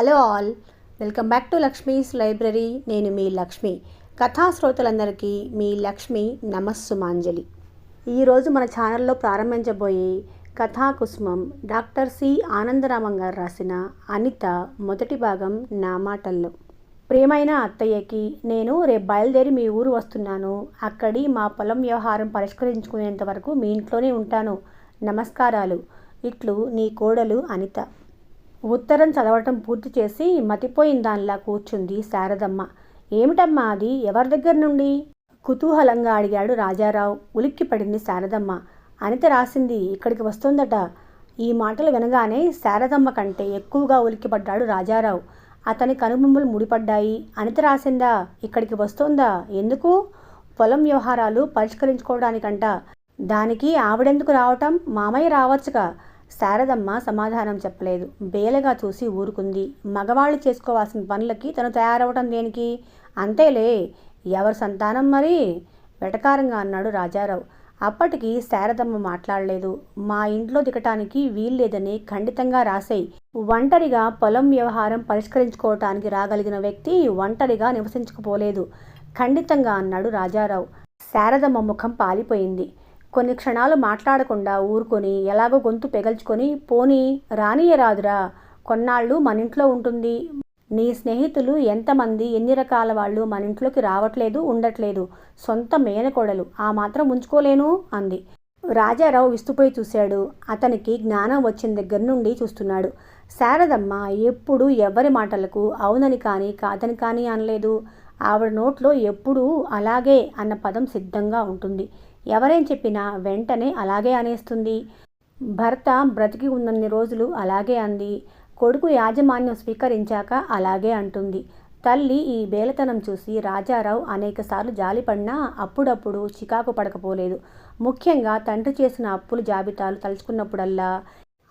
Hello all, welcome back to Lakshmi's library. నేను మీ లక్ష్మి. కథా శ్రోతలందరికీ మీ లక్ష్మి నమస్సుమాంజలి. ఈరోజు మన ఛానల్లో ప్రారంభించబోయే కథా కుసుమం డాక్టర్ సి ఆనందరామన్ గారు రాసిన అనిత మొదటి భాగం నా మాటల్లో. ప్రియమైన అత్తయ్యకి, నేను రేపు బయలుదేరి మీ ఊరు వస్తున్నాను. అక్కడి మా పొలం వ్యవహారం పరిష్కరించుకునేంత వరకు మీ ఇంట్లోనే ఉంటాను. నమస్కారాలు. ఇట్లు నీ కోడలు అనిత. ఉత్తరం చదవటం పూర్తి చేసి మతిపోయిన దానిలా కూర్చుంది శారదమ్మ. ఏమిటమ్మా అది, ఎవరి దగ్గర నుండి? కుతూహలంగా అడిగాడు రాజారావు. ఉలిక్కిపడింది శారదమ్మ. అనిత రాసింది, ఇక్కడికి వస్తుందట. ఈ మాటలు వినగానే శారదమ్మ కంటే ఎక్కువగా ఉలిక్కిపడ్డాడు రాజారావు. అతని కనుబొమ్మలు ముడిపడ్డాయి. అనిత రాసిందా? ఇక్కడికి వస్తోందా? ఎందుకు? పొలం వ్యవహారాలు పరిష్కరించుకోవడానికంట. దానికి ఆవిడెందుకు రావటం? మామయ్య రావచ్చుగా. శారదమ్మ సమాధానం చెప్పలేదు. బేలగా చూసి ఊరుకుంది. మగవాళ్ళు చేసుకోవాల్సిన పనులకి తను తయారవటం దేనికి? అంతేలే, ఎవరి సంతానం మరి? వెటకారంగా అన్నాడు రాజారావు. అప్పటికి శారదమ్మ మాట్లాడలేదు. మా ఇంట్లో దిగటానికి వీల్లేదని ఖండితంగా రాసేయి. ఒంటరిగా పొలం వ్యవహారం పరిష్కరించుకోవటానికి రాగలిగిన వ్యక్తి ఒంటరిగా నివసించకపోలేదు. ఖండితంగా అన్నాడు రాజారావు. శారదమ్మ ముఖం పాలిపోయింది. కొన్ని క్షణాలు మాట్లాడకుండా ఊరుకొని ఎలాగో గొంతు పెగల్చుకొని, పోనీ రానియరాదురా, కొన్నాళ్ళు మన ఇంట్లో ఉంటుంది. నీ స్నేహితులు ఎంతమంది, ఎన్ని రకాల వాళ్ళు మన ఇంట్లోకి రావట్లేదు, ఉండట్లేదు. సొంత మేనకోడలు, ఆ మాత్రం ఉంచుకోలేను అంది. రాజారావు విస్తుపోయి చూశాడు. అతనికి జ్ఞానం వచ్చిన దగ్గర నుండి చూస్తున్నాడు. శారదమ్మ ఎప్పుడు ఎవరి మాటలకు అవునని కానీ కాదని కానీ అనలేదు. ఆవిడ నోట్లో ఎప్పుడూ అలాగే అన్న పదం సిద్ధంగా ఉంటుంది. ఎవరేం చెప్పినా వెంటనే అలాగే అనేస్తుంది. భర్త బ్రతికి ఉన్నన్ని రోజులు అలాగే అంది. కొడుకు యాజమాన్యం స్వీకరించాక అలాగే అంటుంది. తల్లి ఈ బేలతనం చూసి రాజారావు అనేకసార్లు జాలిపడినా అప్పుడప్పుడు చికాకు పడకపోలేదు. ముఖ్యంగా తండ్రి చేసిన అప్పుల జాబితాలు తలుచుకున్నప్పుడల్లా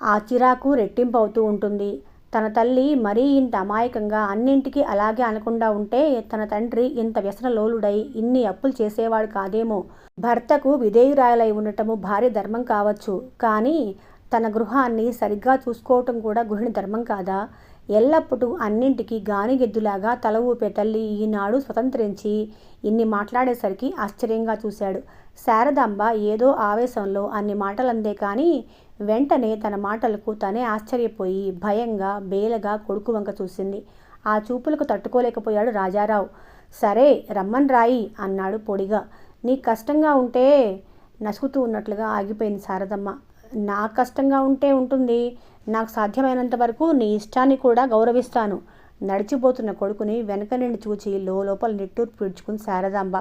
ఆ చిరాకు రెట్టింపు అవుతూ ఉంటుంది. తన తల్లి మరీ ఇంత అమాయకంగా అన్నింటికీ అలాగే అనకుండా ఉంటే తన తండ్రి ఇంత వ్యసనలోలుడై ఇన్ని అప్పులు చేసేవాడు కాదేమో. భర్తకు విధేయురాలై ఉండటము భార్య ధర్మం కావచ్చు, కానీ తన గృహాన్ని సరిగ్గా చూసుకోవటం కూడా గృహిణి ధర్మం కాదా? ఎల్లప్పుడూ అన్నింటికీ గానిగెద్దులాగా తల ఊపే తల్లి ఈనాడు స్వతంత్రించి ఇన్ని మాట్లాడేసరికి ఆశ్చర్యంగా చూశాడు. శారదాంబ ఏదో ఆవేశంలో అన్ని మాటలందే కానీ వెంటనే తన మాటలకు తనే ఆశ్చర్యపోయి భయంగా బేలగా కొడుకు వంక చూసింది. ఆ చూపులకు తట్టుకోలేకపోయాడు రాజారావు. సరే రమ్మన్ రాయి అన్నాడు పొడిగా. నీకు కష్టంగా ఉంటే నసుకుతూ ఉన్నట్లుగా ఆగిపోయింది శారదమ్మ. నాకు కష్టంగా ఉంటే ఉంటుంది. నాకు సాధ్యమైనంత వరకు నీ ఇష్టాన్ని కూడా గౌరవిస్తాను. నడిచిపోతున్న కొడుకుని వెనక నుండి చూచి లోపల నిట్టూర్పు పిడుచుకుని శారదాంబ.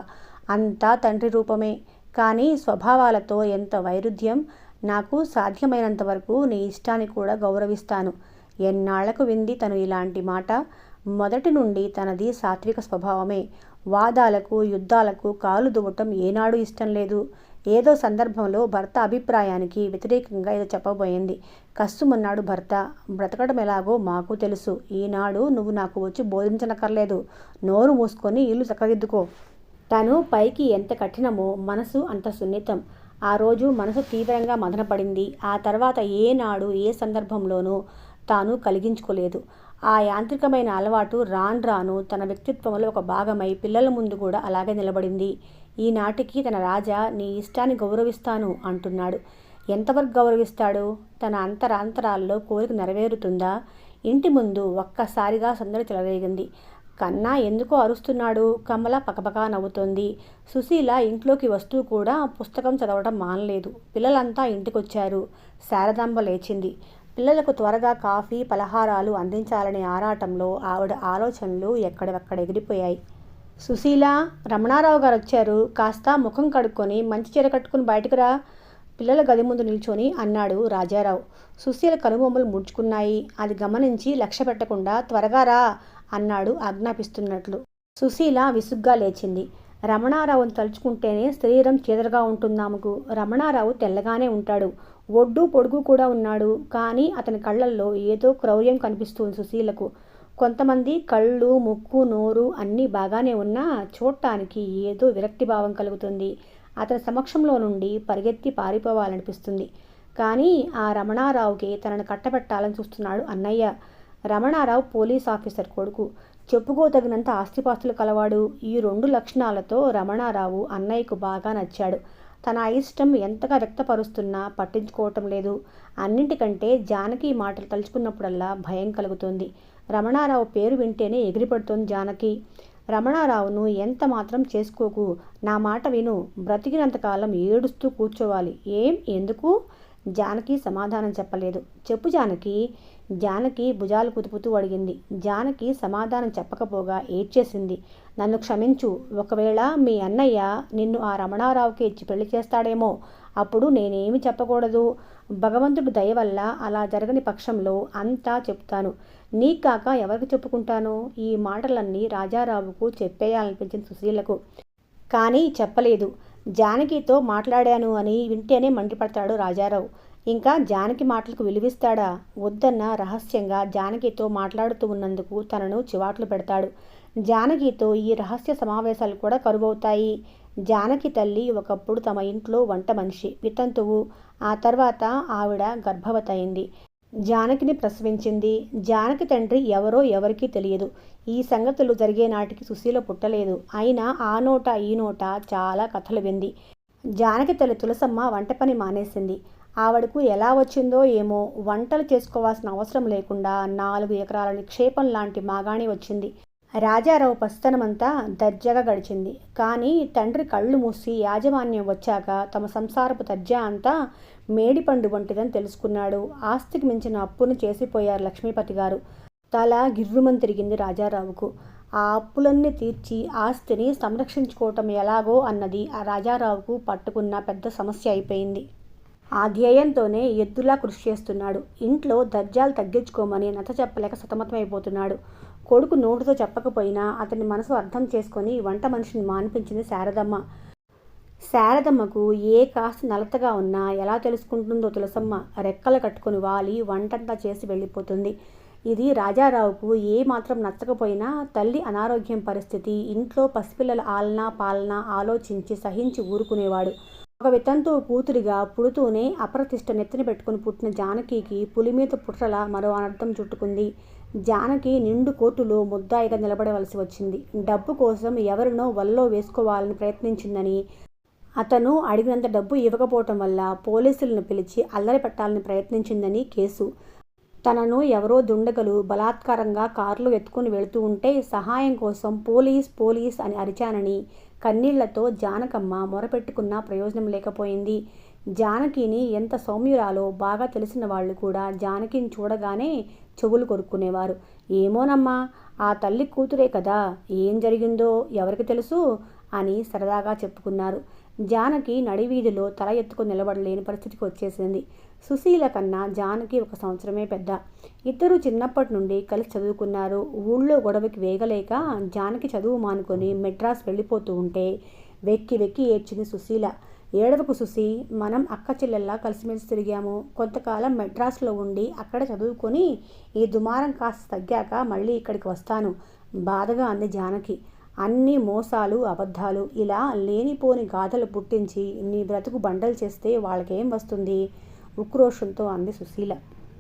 అంతా తండ్రి రూపమే, కానీ స్వభావాలతో ఎంత వైరుధ్యం. నాకు సాధ్యమైనంత వరకు నీ ఇష్టాన్ని కూడా గౌరవిస్తాను. ఎన్నాళ్లకు వింది తను ఇలాంటి మాట? మొదటి నుండి తనది సాత్విక స్వభావమే. వాదాలకు యుద్ధాలకు కాలు దువ్వటం ఏనాడు ఇష్టం లేదు. ఏదో సందర్భంలో భర్త అభిప్రాయానికి వ్యతిరేకంగా ఏదో చెప్పబోయింది. కస్సుమన్నాడు భర్త. బ్రతకడం ఎలాగో మాకు తెలుసు. ఈనాడు నువ్వు నాకు వచ్చి బోధించనక్కర్లేదు. నోరు మూసుకొని ఇల్లు చక్కదిద్దుకో. తను పైకి ఎంత కఠినమో మనసు అంత సున్నితం. ఆ రోజు మనసు తీవ్రంగా మదనపడింది. ఆ తర్వాత ఏనాడు ఏ సందర్భంలోనూ తాను కలిగించుకోలేదు. ఆ యాంత్రికమైన అలవాటు రాను రాను తన వ్యక్తిత్వంలో ఒక భాగమై పిల్లల ముందు కూడా అలాగే నిలబడింది. ఈనాటికి తన రాజా నీ ఇష్టాన్ని గౌరవిస్తాను అంటున్నాడు. ఎంతవరకు గౌరవిస్తాడు? తన అంతరాంతరాల్లో కోరిక నెరవేరుతుందా? ఇంటి ముందు ఒక్కసారిగా సందడి చెలరేగింది. కన్నా ఎందుకో అరుస్తున్నాడు. కమల పకపకా నవ్వుతోంది. సుశీల ఇంట్లోకి వస్తూ కూడా పుస్తకం చదవడం మానలేదు. పిల్లలంతా ఇంటికొచ్చారు. శారదాంబ లేచింది. పిల్లలకు త్వరగా కాఫీ పలహారాలు అందించాలనే ఆరాటంలో ఆవిడ ఆలోచనలు ఎక్కడెక్కడ ఎగిరిపోయాయి. సుశీల, రమణారావు గారు వచ్చారు. కాస్త ముఖం కడుక్కొని మంచి చీర కట్టుకుని బయటకు రా. పిల్లల గది ముందు నిల్చొని అన్నాడు రాజారావు. సుశీల కనుబొమ్మలు ముడుచుకున్నాయి. అది గమనించి లక్ష్య పెట్టకుండా త్వరగా రా అన్నాడు ఆజ్ఞాపిస్తున్నట్లు. సుశీల విసుగ్గా లేచింది. రమణారావుని తలుచుకుంటేనే శరీరం చీదరగా ఉంటుందాముకు. రమణారావు తెల్లగానే ఉంటాడు. ఒడ్డు పొడుగు కూడా ఉన్నాడు. కానీ అతని కళ్ళల్లో ఏదో క్రౌర్యం కనిపిస్తుంది సుశీలకు. కొంతమంది కళ్ళు, ముక్కు, నోరు అన్నీ బాగానే ఉన్నా చూడటానికి ఏదో విరక్తిభావం కలుగుతుంది. అతని సమక్షంలో నుండి పరిగెత్తి పారిపోవాలనిపిస్తుంది. కానీ ఆ రమణారావుకి తనను కట్టబెట్టాలని చూస్తున్నాడు అన్నయ్య. రమణారావు పోలీస్ ఆఫీసర్ కొడుకు, చెప్పుకోదగినంత ఆస్తిపాస్తులు కలవాడు. ఈ 2 లక్షణాలతో రమణారావు అన్నయ్యకు బాగా నచ్చాడు. తన అయిష్టం ఎంతగా వ్యక్తపరుస్తున్నా పట్టించుకోవటం లేదు. అన్నింటికంటే జానకి మాటలు తలుచుకున్నప్పుడల్లా భయం కలుగుతుంది. రమణారావు పేరు వింటేనే ఎగిరిపడుతోంది జానకి. రమణారావును ఎంత మాత్రం చేసుకోకు, నా మాట విను, బ్రతికినంతకాలం ఏడుస్తూ కూర్చోవాలి. ఏం, ఎందుకు? జానకి సమాధానం చెప్పలేదు. చెప్పు జానకి. జానకి భుజాలు కుతుపుతూ అడిగింది. జానకి సమాధానం చెప్పకపోగా ఏడ్చేసింది. నన్ను క్షమించు. ఒకవేళ మీ అన్నయ్య నిన్ను ఆ రమణారావుకి ఇచ్చి పెళ్లి చేస్తాడేమో, అప్పుడు నేనేమి చెప్పకూడదు. భగవంతుడి దయ వల్ల అలా జరగని పక్షంలో అంతా చెప్తాను. నీకు కాక ఎవరికి చెప్పుకుంటాను? ఈ మాటలన్నీ రాజారావుకు చెప్పేయాలనిపించింది సుశీలకు. కానీ చెప్పలేదు. జానకితో మాట్లాడాను అని వింటేనే మండిపడతాడు రాజారావు. ఇంకా జానకి మాటలకు విలువిస్తాడా? వద్దన్న రహస్యంగా జానకితో మాట్లాడుతూ ఉన్నందుకు తనను చివాట్లు పెడతాడు. జానకితో ఈ రహస్య సమావేశాలు కూడా కరువవుతాయి. జానకి తల్లి ఒకప్పుడు తమ ఇంట్లో వంట మనిషి, వితంతువు. ఆ తర్వాత ఆవిడ గర్భవతి అయింది. జానకిని ప్రసవించింది. జానకి తండ్రి ఎవరో ఎవరికీ తెలియదు. ఈ సంగతులు జరిగే నాటికి సుశీల పుట్టలేదు. అయినా ఆ నోట ఈ నోట చాలా కథలు వింది. జానకి తల్లి తులసమ్మ వంట పని మానేసింది. ఆవిడకు ఎలా వచ్చిందో ఏమో, వంటలు చేసుకోవాల్సిన అవసరం లేకుండా 4 ఎకరాల నిక్షేపం లాంటి మాగాణి వచ్చింది. రాజారావు పసితనమంతా దర్జాగా గడిచింది. కానీ తండ్రి కళ్ళు మూసి యాజమాన్యం వచ్చాక తమ సంసారపు దర్జా అంతా మేడిపండు వంటిదని తెలుసుకున్నాడు. ఆస్తికి మించిన అప్పును చేసిపోయారు లక్ష్మీపతి గారు. తల గిర్రుమని తిరిగింది రాజారావుకు. ఆ అప్పులన్నీ తీర్చి ఆస్తిని సంరక్షించుకోవటం ఎలాగో అన్నది ఆ రాజారావుకు పట్టుకున్న పెద్ద సమస్య అయిపోయింది. ఆ ధ్యేయంతోనే ఎద్దులా కృషి చేస్తున్నాడు. ఇంట్లో దర్జాలు తగ్గించుకోమని నచ్చ చెప్పలేక సతమతమైపోతున్నాడు. కొడుకు నోటితో చెప్పకపోయినా అతని మనసు అర్థం చేసుకొని వంట మనిషిని మానిపించింది శారదమ్మ. శారదమ్మకు ఏ కాస్త నలతగా ఉన్నా ఎలా తెలుసుకుంటుందో తులసమ్మ రెక్కలు కట్టుకొని వాలి వంటంతా చేసి వెళ్ళిపోతుంది. ఇది రాజారావుకు ఏ మాత్రం నచ్చకపోయినా తల్లి అనారోగ్యం పరిస్థితి, ఇంట్లో పసిపిల్లల ఆలనా పాలన ఆలోచించి సహించి ఊరుకునేవాడు. ఒక వితంతువు కూతురిగా పుడుతూనే అప్రతిష్ట నెత్తిన పెట్టుకుని పుట్టిన జానకికి పులి మీద పుట్రలా మరో అనర్థం చుట్టుకుంది. జానకి నిండు కోర్టులో ముద్దాయిగా నిలబడవలసి వచ్చింది. డబ్బు కోసం ఎవరినో వల్లో వేసుకోవాలని ప్రయత్నించిందని, అతను అడిగినంత డబ్బు ఇవ్వకపోవటం వల్ల పోలీసులను పిలిచి అల్లరి పెట్టాలని ప్రయత్నించిందని కేసు. తనను ఎవరో దుండగలు బలాత్కారంగా కారులో ఎత్తుకుని వెళుతూ ఉంటే సహాయం కోసం పోలీస్ పోలీస్ అని అరిచానని కన్నీళ్లతో జానకమ్మ మొరపెట్టుకున్నా ప్రయోజనం లేకపోయింది. జానకిని ఎంత సౌమ్యురాలో బాగా తెలిసిన వాళ్ళు కూడా జానకిని చూడగానే చెవులు కొరుక్కునేవారు. ఏమోనమ్మా, ఆ తల్లి కూతురే కదా, ఏం జరిగిందో ఎవరికి తెలుసు అని సరదాగా చెప్పుకున్నారు. జానకి నడివీధిలో తల ఎత్తుకుని నిలబడలేని పరిస్థితికి వచ్చేసింది. సుశీల కన్నా జానకి 1 సంవత్సరమే పెద్ద. ఇద్దరు చిన్నప్పటి నుండి కలిసి చదువుకున్నారు. ఊళ్ళో గొడవకి వేగలేక జానకి చదువు మానుకొని మెడ్రాస్ వెళ్ళిపోతూ ఉంటే వెక్కి వెక్కి ఏడ్చింది సుశీల. ఏడవకు సుశీ, మనం అక్క చెల్లెల్లా కలిసిమెలిసి తిరిగాము. కొంతకాలం మెడ్రాస్లో ఉండి అక్కడ చదువుకొని ఈ దుమారం కాస్త తగ్గాక మళ్ళీ ఇక్కడికి వస్తాను బాధగా అంది జానకి. అన్ని మోసాలు అబద్ధాలు, ఇలా లేనిపోని గాథలు పుట్టించి నీ బ్రతుకు బండలు చేస్తే వాళ్ళకేం వస్తుంది? ఉక్రోషంతో అంది సుశీల.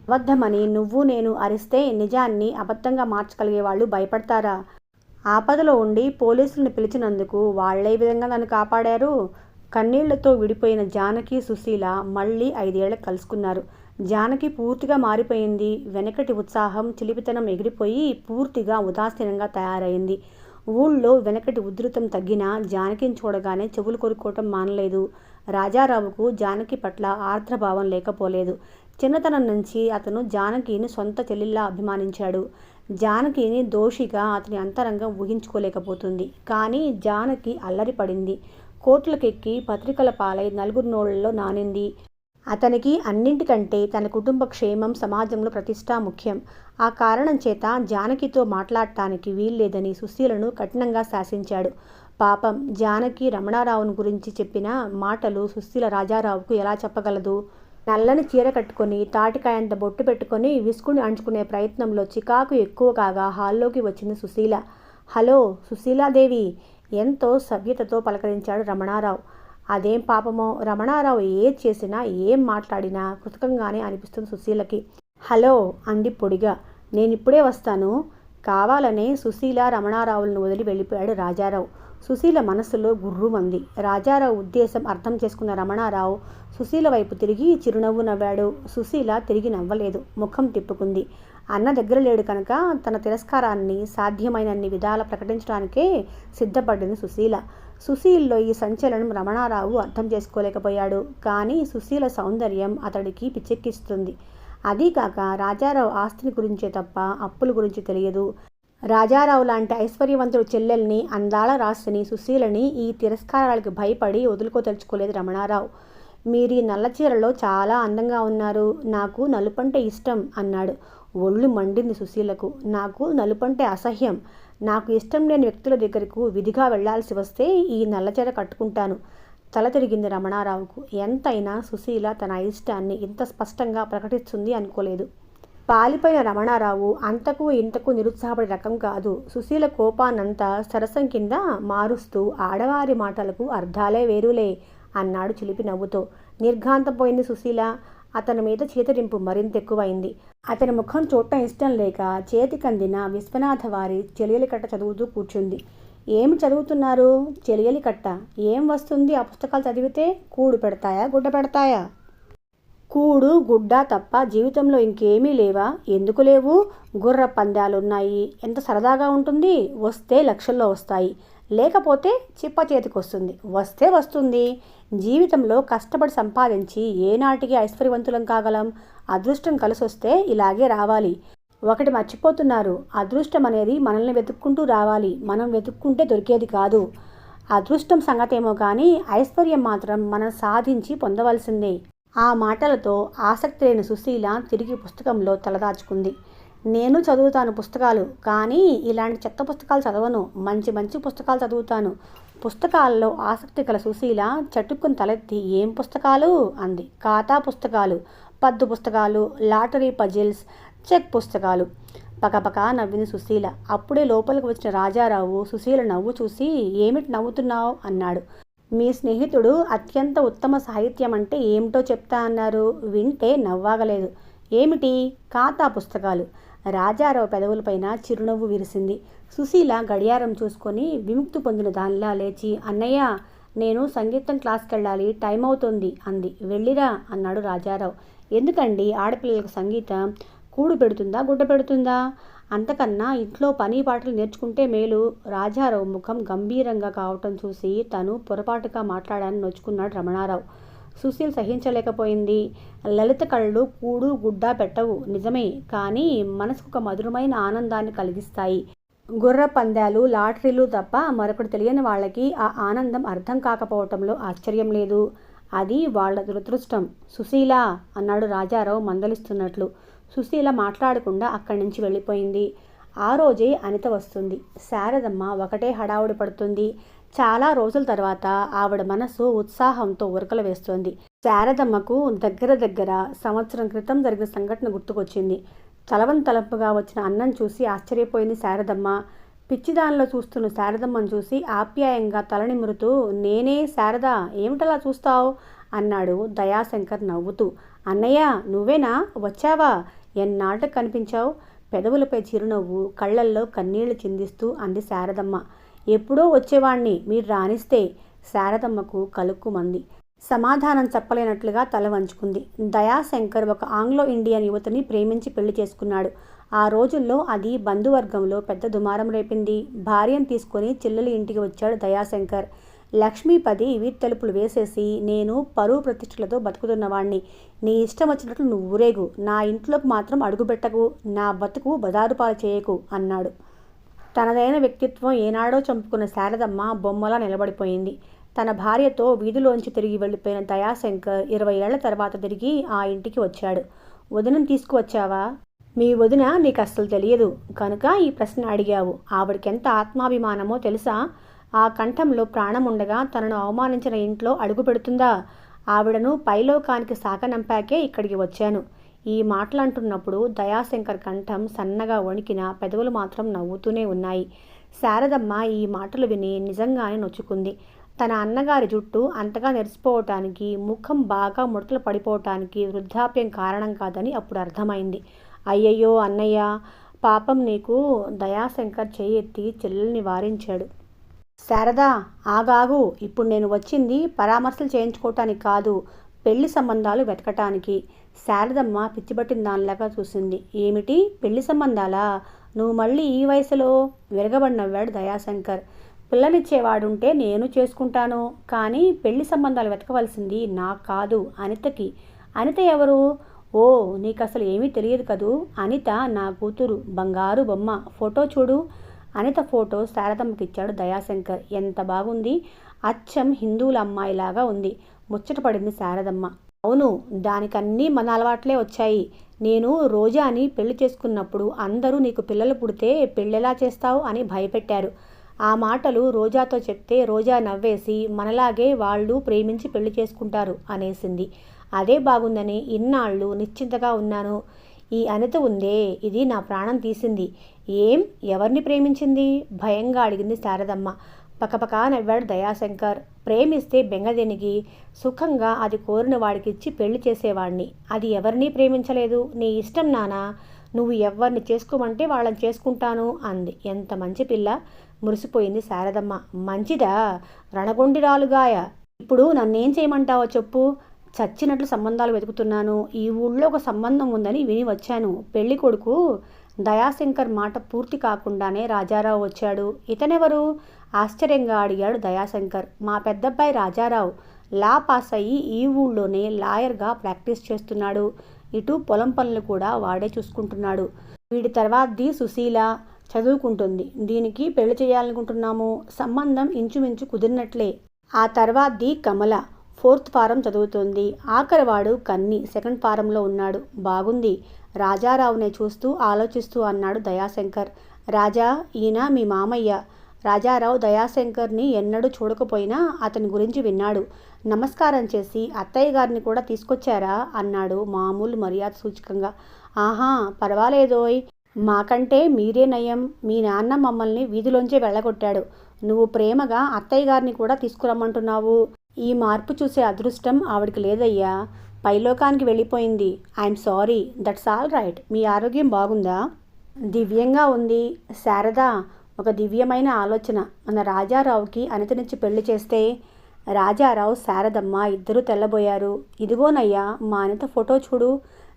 అబద్ధమని నువ్వు నేను అరిస్తే నిజాన్ని అబద్ధంగా మార్చగలిగే వాళ్ళు భయపడతారా? ఆపదలో ఉండి పోలీసులను పిలిచినందుకు వాళ్ళే విధంగా నన్ను కాపాడారు. కన్నీళ్లతో విడిపోయిన జానకి సుశీల మళ్ళీ 5 ఏళ్లకు కలుసుకున్నారు. జానకి పూర్తిగా మారిపోయింది. వెనకటి ఉత్సాహం చిలిపితనం ఎగిరిపోయి పూర్తిగా ఉదాసీనంగా తయారైంది. ఊళ్ళో వెనకటి ఉధృతం తగ్గినా జానకిని చూడగానే చెవులు కొరుక్కోవటం మానలేదు. రాజారావుకు జానకి పట్ల ఆర్ద్రభావం లేకపోలేదు. చిన్నతనం నుంచి అతను జానకిని సొంత చెల్లిలా అభిమానించాడు. జానకిని దోషిగా అతని అంతరంగం ఊహించుకోలేకపోతుంది. కానీ జానకి అల్లరి పడింది. కోట్లకెక్కి పత్రికల పాలై నలుగురి నోళ్లలో నానింది. అతనికి అన్నింటికంటే తన కుటుంబ క్షేమం, సమాజంలో ప్రతిష్ట ముఖ్యం. ఆ కారణం చేత జానకితో మాట్లాడటానికి వీల్లేదని సుశీలను కఠినంగా శాసించాడు. పాపం జానకి రమణారావును గురించి చెప్పిన మాటలు సుశీల రాజారావుకు ఎలా చెప్పగలదు? నల్లని చీర కట్టుకొని తాటికాయంత బొట్టు పెట్టుకొని విసుకుని అంచుకునే ప్రయత్నంలో చికాకు ఎక్కువ కాగా హాల్లోకి వచ్చింది సుశీల. హలో సుశీలాదేవి, ఎంతో సభ్యతతో పలకరించాడు రమణారావు. అదేం పాపమో, రమణారావు ఏది చేసినా ఏం మాట్లాడినా కృతకంగానే అనిపిస్తుంది సుశీలకి. హలో అంది పొడిగా. నేనిప్పుడే వస్తాను. కావాలనే సుశీల రమణారావులను వదిలి వెళ్ళిపోయాడు రాజారావు. సుశీల మనస్సులో గుర్రుమంది. రాజారావు ఉద్దేశం అర్థం చేసుకున్న రమణారావు సుశీల వైపు తిరిగి చిరునవ్వు నవ్వాడు. సుశీల తిరిగి నవ్వలేదు, ముఖం తిప్పుకుంది. అన్న దగ్గర లేడు కనుక తన తిరస్కారాన్ని సాధ్యమైనన్ని విధాల ప్రకటించడానికే సిద్ధపడింది సుశీల. సుశీల్లో ఈ సంచలనం రమణారావు అర్థం చేసుకోలేకపోయాడు. కానీ సుశీల సౌందర్యం అతడికి పిచ్చెక్కిస్తుంది. అదీకాక రాజారావు ఆస్తిని గురించే తప్ప అప్పుల గురించి తెలియదు. రాజారావు లాంటి ఐశ్వర్యవంతుడు చెల్లెల్ని, అందాల రాశిని, సుశీలని ఈ తిరస్కారాలకు భయపడి వదులుకోదలుచుకోలేదు రమణారావు. మీరీ నల్ల చీరలో చాలా అందంగా ఉన్నారు. నాకు నలుపంటే ఇష్టం అన్నాడు. ఒళ్ళు మండింది సుశీలకు. నాకు నలుపంటే అసహ్యం. నాకు ఇష్టం లేని వ్యక్తుల దగ్గరకు విధిగా వెళ్లాల్సి వస్తే ఈ నల్లచీర కట్టుకుంటాను. తల తిరిగింది రమణారావుకు. ఎంతైనా సుశీల తన ఇష్టాన్ని ఇంత స్పష్టంగా ప్రకటిస్తుంది అనుకోలేదు. పాలిపోయిన రమణారావు అంతకు ఇంతకు నిరుత్సాహపడే రకం కాదు. సుశీల కోపాన్నంతా సరసం కింద మారుస్తూ ఆడవారి మాటలకు అర్థాలే వేరులే అన్నాడు చిలిపి నవ్వుతో. నిర్ఘాంతపోయింది సుశీల. అతని మీద చేతరింపు మరింత ఎక్కువైంది. అతని ముఖం చూడటం ఇష్టం లేక చేతికందిన విశ్వనాథ వారి చెలియలి కట్ట చదువుతూ కూర్చుంది. ఏమి చదువుతున్నారు? చెలియలి కట్ట. ఏం వస్తుంది ఆ పుస్తకాలు చదివితే? కూడు పెడతాయా, గుడ్డ పెడతాయా? కూడు గుడ్డ తప్ప జీవితంలో ఇంకేమీ లేవా? ఎందుకు లేవు? గుర్ర పందాలున్నాయి. ఎంత సరదాగా ఉంటుంది. వస్తే లక్షల్లో వస్తాయి, లేకపోతే చిప్ప చేతికి వస్తుంది. వస్తే వస్తుంది. జీవితంలో కష్టపడి సంపాదించి ఏనాటికి ఐశ్వర్యవంతులం కాగలం? అదృష్టం కలిసొస్తే ఇలాగే రావాలి. ఒకటి మర్చిపోతున్నారు. అదృష్టం అనేది మనల్ని వెతుక్కుంటూ రావాలి. మనం వెతుక్కుంటే దొరికేది కాదు. అదృష్టం సంగతేమో కానీ ఐశ్వర్యం మాత్రం మనం సాధించి పొందవలసిందే. ఆ మాటలతో ఆసక్తి లేని సుశీల తిరిగి పుస్తకంలో తలదాచుకుంది. నేను చదువుతాను పుస్తకాలు, కానీ ఇలాంటి చెత్త పుస్తకాలు చదవను. మంచి మంచి పుస్తకాలు చదువుతాను. పుస్తకాల్లో ఆసక్తి గల సుశీల చటుక్కుని తలెత్తి ఏం పుస్తకాలు అంది. ఖాతా పుస్తకాలు, పద్దు పుస్తకాలు, లాటరీ పజిల్స్, చెక్ పుస్తకాలు. పకపకా నవ్వింది సుశీల. అప్పుడే లోపలికి వచ్చిన రాజారావు సుశీల నవ్వు చూసి ఏమిటి నవ్వుతున్నావు అన్నాడు. మీ స్నేహితుడు అత్యంత ఉత్తమ సాహిత్యం అంటే ఏమిటో చెప్తా అన్నారు. వింటే నవ్వాగలేదు. ఏమిటి? ఖాతా పుస్తకాలు. రాజారావు పెదవులపైన చిరునవ్వు విరిసింది. సుశీల గడియారం చూసుకొని విముక్తి పొందిన దానిలా లేచి, అన్నయ్య, నేను సంగీతం క్లాస్కి వెళ్ళాలి, టైం అవుతుంది అంది. వెళ్ళిరా అన్నాడు రాజారావు. ఎందుకండి ఆడపిల్లలకు సంగీతం? కూడు పెడుతుందా, గుడ్డ పెడుతుందా? అంతకన్నా ఇంట్లో పని పాటలు నేర్చుకుంటే మేలు. రాజారావు ముఖం గంభీరంగా కావటం చూసి తను పొరపాటుగా మాట్లాడాలని నొచ్చుకున్నాడు రమణారావు. సుశీల్ సహించలేకపోయింది. లలిత కళ్ళు కూడు గుడ్డ పెట్టవు నిజమే, కానీ మనసుకు ఒక మధురమైన ఆనందాన్ని కలిగిస్తాయి. గుర్ర పందాలు, లాటరీలు తప్ప మరొకటి తెలియని వాళ్ళకి ఆ ఆనందం అర్థం కాకపోవటంలో ఆశ్చర్యం లేదు. అది వాళ్ళ దురదృష్టం. సుశీల అన్నాడు రాజారావు మందలిస్తున్నట్లు. సుశీల మాట్లాడకుండా అక్కడి నుంచి వెళ్ళిపోయింది. ఆ రోజే అనిత వస్తుంది. శారదమ్మ ఒకటే హడావుడి పడుతుంది. చాలా రోజుల తర్వాత ఆవిడ మనసు ఉత్సాహంతో ఉరకలు వేస్తోంది. శారదమ్మకు దగ్గర దగ్గర సంవత్సరం క్రితం జరిగిన సంఘటన గుర్తుకొచ్చింది. తలవంతలంపుగా వచ్చిన అన్నం చూసి ఆశ్చర్యపోయింది శారదమ్మ. పిచ్చిదానిలో చూస్తున్న శారదమ్మను చూసి ఆప్యాయంగా తలనిమురుతూ, నేనే శారద, ఏమిటలా చూస్తావు అన్నాడు దయాశంకర్ నవ్వుతూ. అన్నయ్య, నువ్వేనా? వచ్చావా? ఎన్నాళ్ళకు కనిపించావు? పెదవులపై చిరునవ్వు, కళ్ళల్లో కన్నీళ్లు చిందిస్తూ అంది శారదమ్మ. ఎప్పుడో వచ్చేవాణ్ణి, మీరు రానిస్తే. శారదమ్మకు కలుక్కుమంది. సమాధానం చెప్పలేనట్లుగా తల వంచుకుంది. దయాశంకర్ ఒక ఆంగ్లో ఇండియన్ యువతిని ప్రేమించి పెళ్లి చేసుకున్నాడు. ఆ రోజుల్లో అది బంధువర్గంలో పెద్ద దుమారం రేపింది. భార్యను తీసుకొని చెల్లెలి ఇంటికి వచ్చాడు దయాశంకర్. లక్ష్మీపతి వీధి వేసేసి, నేను పరువు ప్రతిష్టలతో బతుకుతున్నవాణ్ణి. నీ ఇష్టం వచ్చినట్లు నువ్వు ఊరేగు, నా ఇంట్లోకి మాత్రం అడుగుపెట్టకు, నా బతుకు బదారుపాలు చేయకు అన్నాడు. తనదైన వ్యక్తిత్వం ఏనాడో చంపుకున్న శారదమ్మ బొమ్మలా నిలబడిపోయింది. తన భార్యతో వీధిలోంచి తిరిగి వెళ్ళిపోయిన దయాశంకర్ 20 ఏళ్ల తర్వాత తిరిగి ఆ ఇంటికి వచ్చాడు. వదినను తీసుకువచ్చావా? మీ వదిన నీకు అస్సలు తెలియదు కనుక ఈ ప్రశ్న అడిగావు. ఆవిడకెంత ఆత్మాభిమానమో తెలుసా? ఆ కంఠంలో ప్రాణం ఉండగా తనను అవమానించిన ఇంట్లో అడుగు పెడుతుందా? ఆవిడను పైలోకానికి సాగనంపాకే ఇక్కడికి వచ్చాను. ఈ మాటలంటున్నప్పుడు దయాశంకర్ కంఠం సన్నగా వణికిన, పెదవులు మాత్రం నవ్వుతూనే ఉన్నాయి. శారదమ్మ ఈ మాటలు విని నిజంగానే నొచ్చుకుంది. తన అన్నగారి జుట్టు అంతగా నెరిసిపోవటానికి, ముఖం బాగా ముడతలు పడిపోవటానికి వృద్ధాప్యం కారణం కాదని అప్పుడు అర్థమైంది. అయ్యయ్యో అన్నయ్య, పాపం నీకు దయాశంకర్ చెయ్యి ఎత్తి చెల్లెల్ని వారించాడు. శారదా, ఆగాగు. ఇప్పుడు నేను వచ్చింది పరామర్శలు చేయించుకోవటానికి కాదు, పెళ్లి సంబంధాలు వెతకటానికి. శారదమ్మ పిచ్చిపట్టిన దానిలాగా చూసింది. ఏమిటి పెళ్లి సంబంధాలా? నువ్వు మళ్ళీ ఈ వయసులో? విరగబడి నవ్వాడు దయాశంకర్. పిల్లనిచ్చేవాడుంటే నేను చేసుకుంటాను, కానీ పెళ్లి సంబంధాలు వెతకవలసింది నాకు కాదు, అనితకి. అనిత ఎవరు? ఓ, నీకు అసలు ఏమీ తెలియదు కదూ. అనిత నా కూతురు, బంగారు బొమ్మ. ఫోటో చూడు. అనిత ఫోటో శారదమ్మకిచ్చాడు దయాశంకర్. ఎంత బాగుంది, అచ్చం హిందువుల అమ్మాయిలాగా ఉంది. ముచ్చటపడింది శారదమ్మ. అవును, దానికన్నీ మన అలవాట్లే వచ్చాయి. నేను రోజాని పెళ్లి చేసుకున్నప్పుడు అందరూ నీకు పిల్లలు పుడితే పెళ్ళెలా చేస్తావు అని భయపెట్టారు. ఆ మాటలు రోజాతో చెప్తే రోజా నవ్వేసి మనలాగే వాళ్ళు ప్రేమించి పెళ్లి చేసుకుంటారు అనేసింది. అదే బాగుందని ఇన్నాళ్ళు నిశ్చింతగా ఉన్నాను. ఈ అనిత ఉందే, ఇది నా ప్రాణం తీసింది. ఏం, ఎవరిని ప్రేమించింది? భయంగా అడిగింది శారదమ్మ. పకపకా నవ్వాడు దయాశంకర్. ప్రేమిస్తే బెంగదేనికి? సుఖంగా అది కోరిన వాడికిచ్చి పెళ్లి చేసేవాడిని. అది ఎవరినీ ప్రేమించలేదు. నీ ఇష్టం నానా, నువ్వు ఎవరిని చేసుకోమంటే వాళ్ళని చేసుకుంటాను అంది. ఎంత మంచి పిల్ల, మురిసిపోయింది శారదమ్మ. మంచిదా? రణగొండిరాలుగాయ. ఇప్పుడు నన్నేం చేయమంటావో చెప్పు. చచ్చినట్లు సంబంధాలు వెతుకుతున్నాను. ఈ ఊళ్ళో ఒక సంబంధం ఉందని విని వచ్చాను. పెళ్లి కొడుకు. దయాశంకర్ మాట పూర్తి కాకుండానే రాజారావు వచ్చాడు. ఇతనెవరు? ఆశ్చర్యంగా అడిగాడు దయాశంకర్. మా పెద్దబ్బాయి రాజారావు. లా పాస్ అయ్యి ఈ ఊళ్ళోనే లాయర్గా ప్రాక్టీస్ చేస్తున్నాడు. ఇటు పొలం పనులు కూడా వాడే చూసుకుంటున్నాడు. వీడి తర్వాతది సుశీల, చదువుకుంటుంది. దీనికి పెళ్లి చేయాలనుకుంటున్నాము. సంబంధం ఇంచుమించు కుదిరినట్లే. ఆ తర్వాతది కమల, 4th ఫారం చదువుతోంది. ఆఖరివాడు కన్ని, 2nd ఫారంలో ఉన్నాడు. బాగుంది. రాజారావునే చూస్తూ ఆలోచిస్తూ అన్నాడు దయాశంకర్. రాజా, ఈయన మీ మామయ్య. రాజారావు దయాశంకర్ని ఎన్నడూ చూడకపోయినా అతని గురించి విన్నాడు. నమస్కారం చేసి అత్తయ్య గారిని కూడా తీసుకొచ్చారా అన్నాడు మామూలు మర్యాద సూచకంగా. ఆహా, పర్వాలేదోయ్, మాకంటే మీరే నయం. మీ నాన్న మమ్మల్ని వీధిలోంచే వెళ్ళగొట్టాడు. నువ్వు ప్రేమగా అత్తయ్య గారిని కూడా తీసుకురమ్మంటున్నావు. ఈ మార్పు చూసే అదృష్టం ఆవిడికి లేదయ్యా. పైలోకానికి వెళ్ళిపోయింది. I'm sorry. That's all right. మీ ఆరోగ్యం బాగుందా? దివ్యంగా ఉంది. శారదా, ఒక దివ్యమైన ఆలోచన. మన రాజారావుకి అనితనిచ్చి పెళ్లి చేస్తే. రాజారావు, శారదమ్మ ఇద్దరూ తెల్లబోయారు. ఇదిగోనయ్యా, మా అనిత ఫోటో చూడు.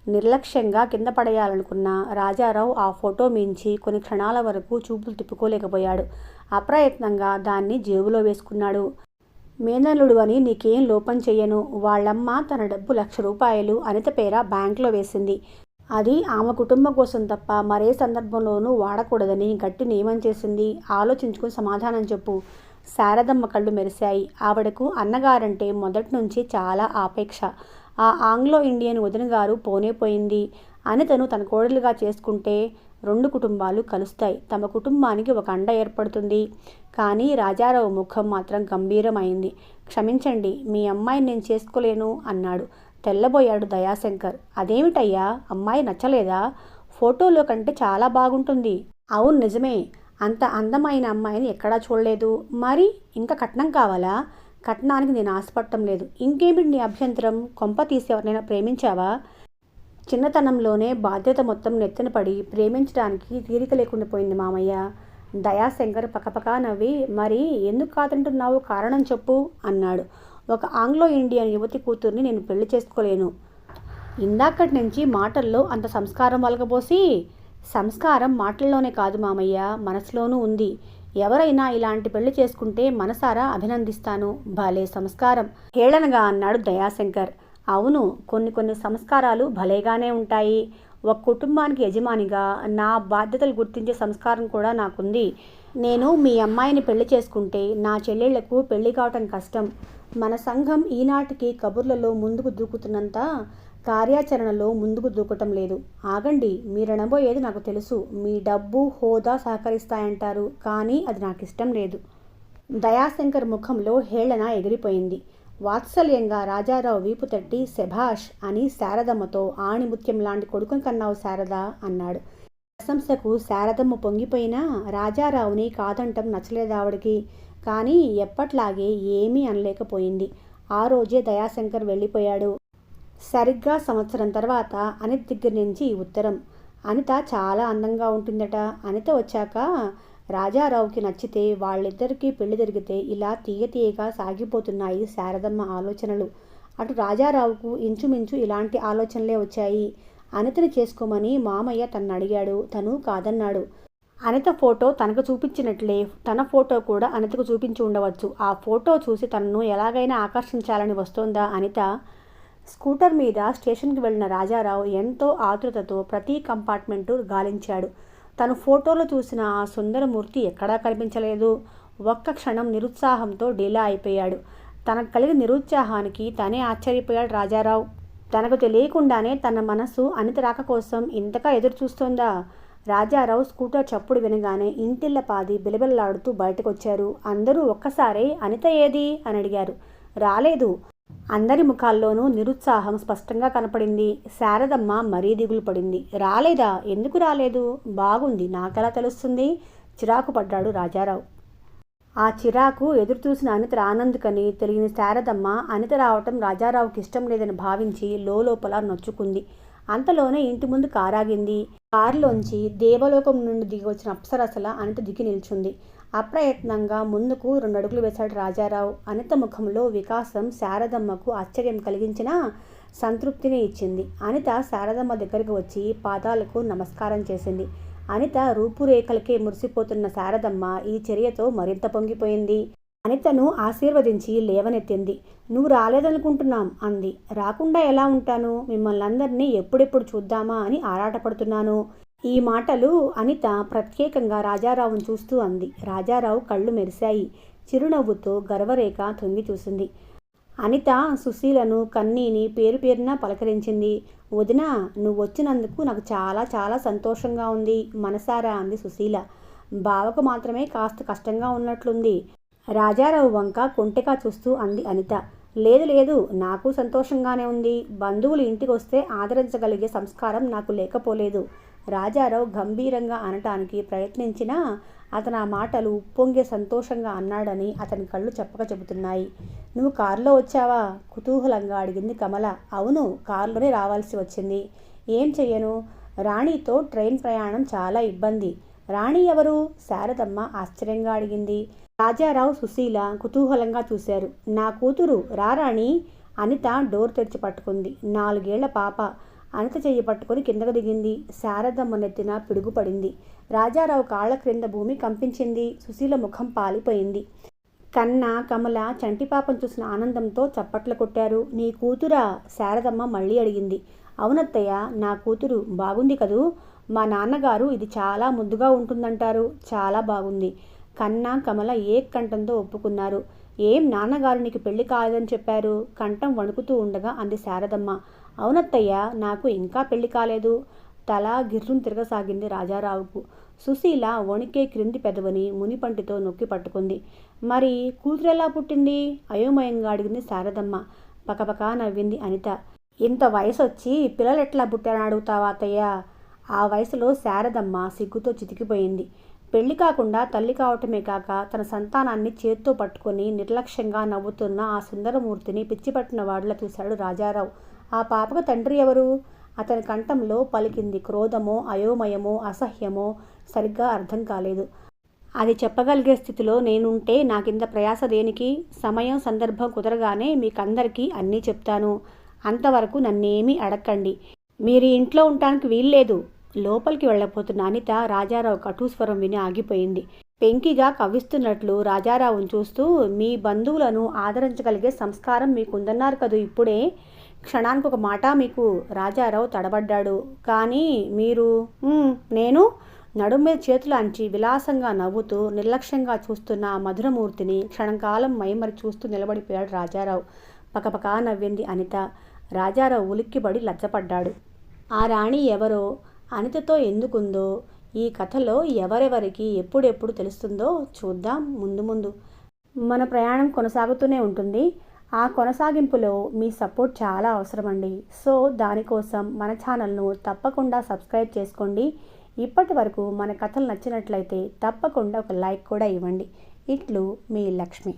నిర్లక్ష్యంగా కింద పడేయాలనుకున్న రాజారావు ఆ ఫోటో మించి కొన్ని క్షణాల వరకు చూపులు తిప్పుకోలేకపోయాడు. అప్రయత్నంగా దాన్ని జేబులో వేసుకున్నాడు. మేనల్లుడు అని నీకేం లోపం చెయ్యను. వాళ్ళమ్మ తన డబ్బు ₹1,00,000 అనిత పేర బ్యాంకులో వేసింది. అది ఆమె కుటుంబం కోసం తప్ప మరే సందర్భంలోనూ వాడకూడదని గట్టి నియమం చేసింది. ఆలోచించుకుని సమాధానం చెప్పు. శారదమ్మ కళ్ళు మెరిశాయి. ఆవిడకు అన్నగారంటే మొదటి నుంచి చాలా ఆపేక్ష. ఆ ఆంగ్లో ఇండియన్ వదిన గారు పోనే పోయింది. అనితను తన కోడలుగా చేసుకుంటే 2 కుటుంబాలు కలుస్తాయి. తమ కుటుంబానికి ఒక అండ ఏర్పడుతుంది. కానీ రాజారావు ముఖం మాత్రం గంభీరమైంది. క్షమించండి, మీ అమ్మాయిని నేను చేసుకోలేను అన్నాడు. తెల్లబోయాడు దయాశంకర్. అదేమిటయ్యా, అమ్మాయి నచ్చలేదా? ఫోటోలో కంటే చాలా బాగుంటుంది. అవును, నిజమే. అంత అందమైన అమ్మాయిని ఎక్కడా చూడలేదు. మరి ఇంకా కట్నం కావాలా? కట్నానికి నేను ఆశపడటం లేదు. ఇంకేమిటి నీ అభ్యంతరం? కొంప తీసి ఎవరినైనా ప్రేమించావా? చిన్నతనంలోనే బాధ్యత మొత్తం నెత్తిన పడి ప్రేమించడానికి తీరిక లేకుండా పోయింది మామయ్య. దయాశంకర్ పకపకా నవ్వి, మరి ఎందుకు కాదంటున్నావు? కారణం చెప్పు అన్నాడు. ఒక ఆంగ్లో ఇండియన్ యువతి కూతుర్ని నేను పెళ్లి చేసుకోలేను. ఇందాకటి నుంచి మాటల్లో అంత సంస్కారం వలకబోసి. సంస్కారం మాటల్లోనే కాదు మామయ్య, మనసులోనూ ఉంది. ఎవరైనా ఇలాంటి పెళ్లి చేసుకుంటే మనసారా అభినందిస్తాను. భలే సంస్కారం, హేళనగా అన్నాడు దయాశంకర్. అవును, కొన్ని సంస్కారాలు భలేగానే ఉంటాయి. ఒక కుటుంబానికి యజమానిగా నా బాధ్యతలు గుర్తించే సంస్కారం కూడా నాకుంది. నేను మీ అమ్మాయిని పెళ్లి చేసుకుంటే నా చెల్లెళ్లకు పెళ్లి కావటం కష్టం. మన సంఘం ఈనాటికి కబుర్లలో ముందుకు దూకుతున్నంత కార్యాచరణలో ముందుకు దూకటం లేదు. ఆగండి, మీరనబోయేది నాకు తెలుసు. మీ డబ్బు, హోదా సహకరిస్తాయంటారు, కానీ అది నాకు ఇష్టం లేదు. దయాశంకర్ ముఖంలో హేళన ఎగిరిపోయింది. వాత్సల్యంగా రాజారావు వీపు తట్టి, శభాష్ అని శారదమ్మతో, ఆణిముత్యం లాంటి కొడుకుని కన్నావు శారద అన్నాడు. ప్రశంసకు శారదమ్మ పొంగిపోయినా రాజారావుని కాదంటం నచ్చలేదావిడికి. కానీ ఎప్పట్లాగే ఏమీ అనలేకపోయింది. ఆ రోజే దయాశంకర్ వెళ్ళిపోయాడు. సరిగ్గా సంవత్సరం తర్వాత అనిత్ దగ్గర నుంచి ఈ ఉత్తరం. అనిత చాలా అందంగా ఉంటుందట. అనిత వచ్చాక రాజారావుకి నచ్చితే వాళ్ళిద్దరికీ పెళ్లి జరిగితే ఇలా తీయగా సాగిపోతున్నాయి శారదమ్మ ఆలోచనలు. అటు రాజారావుకు ఇంచుమించు ఇలాంటి ఆలోచనలే వచ్చాయి. అనితని చేసుకోమని మామయ్య తన్ను అడిగాడు. తను కాదన్నాడు. అనిత ఫోటో తనకు చూపించినట్లే తన ఫోటో కూడా అనితకు చూపించి ఉండవచ్చు. ఆ ఫోటో చూసి తనను ఎలాగైనా ఆకర్షించాలని వస్తోందా అనిత? స్కూటర్ మీద స్టేషన్కి వెళ్ళిన రాజారావు ఎంతో ఆతృతతో ప్రతి కంపార్ట్మెంటు గాలించాడు. తను ఫోటోలో చూసిన ఆ సుందరమూర్తి ఎక్కడా కనిపించలేదు. ఒక్క క్షణం నిరుత్సాహంతో డీలా అయిపోయాడు. తనకు కలిగిన నిరుత్సాహానికి తనే ఆశ్చర్యపోయాడు రాజారావు. తనకు తెలియకుండానే తన మనసు అనిత రాక కోసం ఇంతగా ఎదురు చూస్తోందా? రాజారావు స్కూటర్ చప్పుడు వినగానే ఇంటిల్లపాది బిలబిల్లాడుతూ బయటకొచ్చారు. అందరూ ఒక్కసారే అనిత ఏది అని అడిగారు. రాలేదు. అందరి ముఖాల్లోనూ నిరుత్సాహం స్పష్టంగా కనపడింది. శారదమ్మ మరీ దిగులు పడింది. రాలేదా? ఎందుకు రాలేదు? బాగుంది, నాకెలా తెలుస్తుంది? చిరాకు పడ్డాడు రాజారావు. ఆ చిరాకు ఎదురు చూసిన అనిత రానందుకని తెలియని శారదమ్మ అనిత రావటం రాజారావుకి ఇష్టం లేదని భావించి లోపల నొచ్చుకుంది. అంతలోనే ఇంటి ముందు కారాగింది. కారులోంచి దేవలోకం నుండి దిగి వచ్చిన అప్సరసల అనిత దిగి నిల్చుంది. అప్రయత్నంగా ముందుకు 2 అడుగులు వేశాడు రాజారావు. అనిత ముఖంలో వికాసం శారదమ్మకు ఆశ్చర్యం కలిగించినా సంతృప్తిని ఇచ్చింది. అనిత శారదమ్మ దగ్గరకు వచ్చి పాదాలకు నమస్కారం చేసింది. అనిత రూపురేఖలకే మురిసిపోతున్న శారదమ్మ ఈ చర్యతో మరింత పొంగిపోయింది. అనితను ఆశీర్వదించి లేవనెత్తింది. నువ్వు రాలేదనుకుంటున్నాం అంది. రాకుండా ఎలా ఉంటాను? మిమ్మల్ని అందరినీ ఎప్పుడెప్పుడు చూద్దామా అని ఆరాటపడుతున్నాను. ఈ మాటలు అనిత ప్రత్యేకంగా రాజారావును చూస్తూ అంది. రాజారావు కళ్ళు మెరిశాయి. చిరునవ్వుతో గర్వరేఖ తొంగి చూసింది. అనిత సుశీలను కన్నీని పేరు పేరున పలకరించింది. వదినా, నువ్వు వచ్చినందుకు నాకు చాలా చాలా సంతోషంగా ఉంది మనసారా అంది సుశీల. బావకు మాత్రమే కాస్త కష్టంగా ఉన్నట్లుంది. రాజారావు వంక కొంటెగా చూస్తూ అంది అనిత. లేదు లేదు, నాకు సంతోషంగానే ఉంది. బంధువులు ఇంటికి వస్తే ఆదరించగలిగే సంస్కారం నాకు లేకపోలేదు. రాజారావు గంభీరంగా అనటానికి ప్రయత్నించినా అతను ఆ మాటలు ఉప్పొంగే సంతోషంగా అన్నాడని అతని కళ్ళు చెప్పక చెబుతున్నాయి. నువ్వు కారులో వచ్చావా? కుతూహలంగా అడిగింది కమల. అవును, కారులోనే రావాల్సి వచ్చింది. ఏం చెయ్యను? రాణితో ట్రైన్ ప్రయాణం చాలా ఇబ్బంది. రాణి ఎవరు? శారదమ్మ ఆశ్చర్యంగా అడిగింది. రాజారావు సుశీల కుతూహలంగా చూశారు. నా కూతురు. రారాణి. అనిత డోర్ తెరిచి పట్టుకుంది. 4 ఏళ్ల పాప. అనిత చెయ్యి పట్టుకుని కిందకు దిగింది. శారదమ్మ నెత్తిన పిడుగుపడింది. రాజారావు కాళ్ల క్రింద భూమి కంపించింది. సుశీల ముఖం పాలిపోయింది. కన్న కమల చంటిపాపం చూసిన ఆనందంతో చప్పట్లు కొట్టారు. నీ కూతురా? శారదమ్మ మళ్ళీ అడిగింది. అవునత్తయ్య, నా కూతురు. బాగుంది కదూ? మా నాన్నగారు ఇది చాలా ముద్దుగా ఉంటుందంటారు. చాలా బాగుంది. కన్న కమల కంఠంతో ఒప్పుకున్నారు. ఏం నాన్నగారు నీకు పెళ్లి కాలేదని చెప్పారు? కంఠం వణుకుతూ ఉండగా అంది శారదమ్మ. అవునత్తయ్య, నాకు ఇంకా పెళ్లి కాలేదు. తల గిర్రును తిరగసాగింది రాజారావుకు. సుశీల వణికే క్రింది పెదవిని మునిపంటితో నొక్కి పట్టుకుంది. మరి కూతురెలా పుట్టింది? అయోమయంగా అడిగింది శారదమ్మ. పకపకా నవ్వింది అనిత. ఇంత వయసొచ్చి పిల్లలెట్లా పుట్టారని అడుగుతావా అత్తయ్య? ఆ వయసులో శారదమ్మ సిగ్గుతో చితికిపోయింది. పెళ్లి కాకుండా తల్లి కావటమే కాక తన సంతానాన్ని చేత్తో పట్టుకొని నిర్లక్ష్యంగా నవ్వుతున్న ఆ సుందరమూర్తిని పిచ్చిపట్టిన వాడిలా చూశాడు రాజారావు. ఆ పాపకు తండ్రి ఎవరు? అతని కంఠంలో పలికింది క్రోధమో అయోమయమో అసహ్యమో సరిగ్గా అర్థం కాలేదు. అది చెప్పగలిగే స్థితిలో నేనుంటే నాకింత ప్రయాస దేనికి? సమయం సందర్భం కుదరగానే మీకందరికీ అన్నీ చెప్తాను. అంతవరకు నన్నేమీ అడక్కండి. మీరు ఇంట్లో ఉండటానికి వీల్లేదు. లోపలికి వెళ్ళబోతున్న అనిత రాజారావు కఠోస్వరం విని ఆగిపోయింది. పెంకిగా కవ్విస్తున్నట్లు రాజారావును చూస్తూ, మీ బంధువులను ఆదరించగలిగే సంస్కారం మీకుందన్నారు కదూ ఇప్పుడే. క్షణానికి ఒక మాట మీకు. రాజారావు తడబడ్డాడు. కానీ మీరు? నేను? నడుం మీద చేతులు అంచి విలాసంగా నవ్వుతూ నిర్లక్ష్యంగా చూస్తున్న ఆ మధురమూర్తిని క్షణకాలం మైమరి చూస్తూ నిలబడిపోయాడు రాజారావు. పకపకా నవ్వింది అనిత. రాజారావు ఉలిక్కిపడి లజ్జపడ్డాడు. ఆ రాణి ఎవరో, అనితతో ఎందుకుందో, ఈ కథలో ఎవరెవరికి ఎప్పుడెప్పుడు తెలుస్తుందో చూద్దాం ముందు ముందు. మన ప్రయాణం కొనసాగుతూనే ఉంటుంది. ఆ కొనసాగింపులో మీ సపోర్ట్ చాలా అవసరమండి. సో దానికోసం మన ఛానల్ను తప్పకుండా సబ్స్క్రైబ్ చేసుకోండి. ఇప్పటి వరకు మన కథలు నచ్చినట్లయితే తప్పకుండా ఒక లైక్ కూడా ఇవ్వండి. ఇట్లు మీ లక్ష్మి.